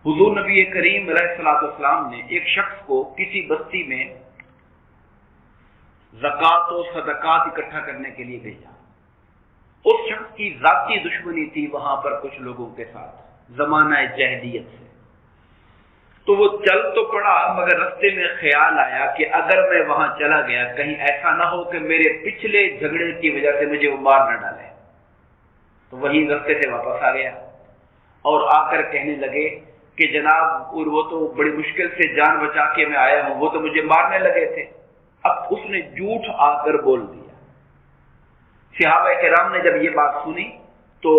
حضور نبی کریم علیہ الصلوۃ والسلام نے ایک شخص کو کسی بستی میں زکوٰۃ و صدقات اکٹھا کرنے کے لیے بھیجا۔ اس شخص کی ذاتی دشمنی تھی وہاں پر کچھ لوگوں کے ساتھ زمانہ جاہلیت سے، تو وہ چل تو پڑا مگر رستے میں خیال آیا کہ اگر میں وہاں چلا گیا کہیں ایسا نہ ہو کہ میرے پچھلے جھگڑے کی وجہ سے مجھے وہ مار نہ ڈالے، تو وہی رستے سے واپس آ گیا اور آ کر کہنے لگے کہ جناب وہ تو بڑی مشکل سے جان بچا کے میں آیا ہوں، وہ تو مجھے مارنے لگے تھے۔ اب اس نے جھوٹ آ کر بول دیا۔ صحابہ کرام نے جب یہ بات سنی تو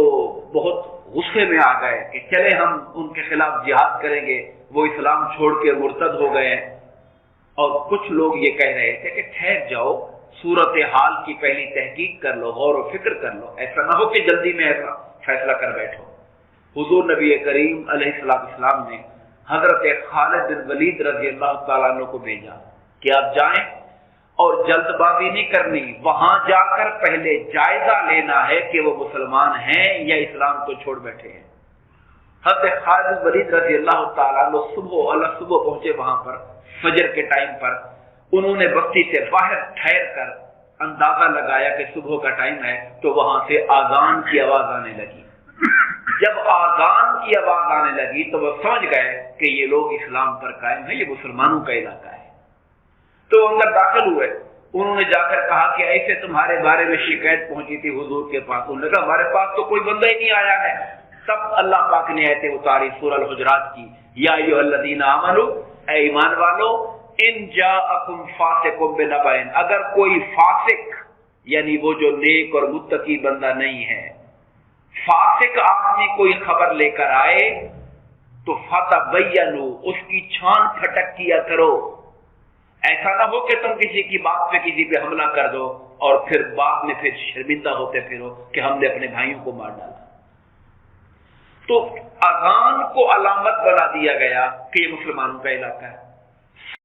بہت غصے میں آ گئے کہ چلے ہم ان کے خلاف جہاد کریں گے، وہ اسلام چھوڑ کے مرتد ہو گئے ہیں۔ اور کچھ لوگ یہ کہہ رہے تھے کہ ٹھہر جاؤ، صورت حال کی پہلی تحقیق کر لو، غور و فکر کر لو، ایسا نہ ہو کہ جلدی میں ایسا فیصلہ کر بیٹھو۔ حضور نبی کریم علیہ السلام نے حضرت خالد بن ولید رضی اللہ تعالیٰ عنہ کو بھیجا کہ آپ جائیں اور جلد بازی نہیں کرنی، وہاں جا کر پہلے جائزہ لینا ہے کہ وہ مسلمان ہیں یا اسلام کو چھوڑ بیٹھے ہیں۔ حضرت خالد بن ولید رضی اللہ تعالیٰ عنہ صبح پہنچے وہاں پر فجر کے ٹائم پر۔ انہوں نے بستی سے باہر ٹھہر کر اندازہ لگایا کہ صبح کا ٹائم ہے، تو وہاں سے آذان کی آواز آنے لگی۔ جب آذان کی آواز آنے لگی تو وہ سمجھ گئے کہ یہ لوگ اسلام پر قائم ہیں، یہ مسلمانوں کا علاقہ ہے، تو اندر داخل ہوئے۔ انہوں نے جا کر کہا کہ ایسے تمہارے بارے میں شکایت پہنچی تھی حضور کے پاس۔ انہوں نے کہا ہمارے پاس تو کوئی بندہ ہی نہیں آیا ہے۔ تب اللہ پاک نے آیت اتاری سورہ الحجرات کی، یا ایھا الذین آمنوا، اے ایمان والو، ان جاءکم فاسق بنبأ، اگر کوئی فاسق یعنی وہ جو نیک اور متقی بندہ نہیں ہے، فاسق آدمی کوئی خبر لے کر آئے تو فتبینوا، اس کی چھان پھٹک کیا کرو۔ ایسا نہ ہو کہ تم کسی کی بات پہ کسی پہ حملہ کر دو اور پھر بعد میں پھر شرمندہ ہوتے پھرو کہ ہم نے اپنے بھائیوں کو مار ڈالا۔ تو اذان کو علامت بنا دیا گیا کہ یہ مسلمانوں کا علاقہ ہے۔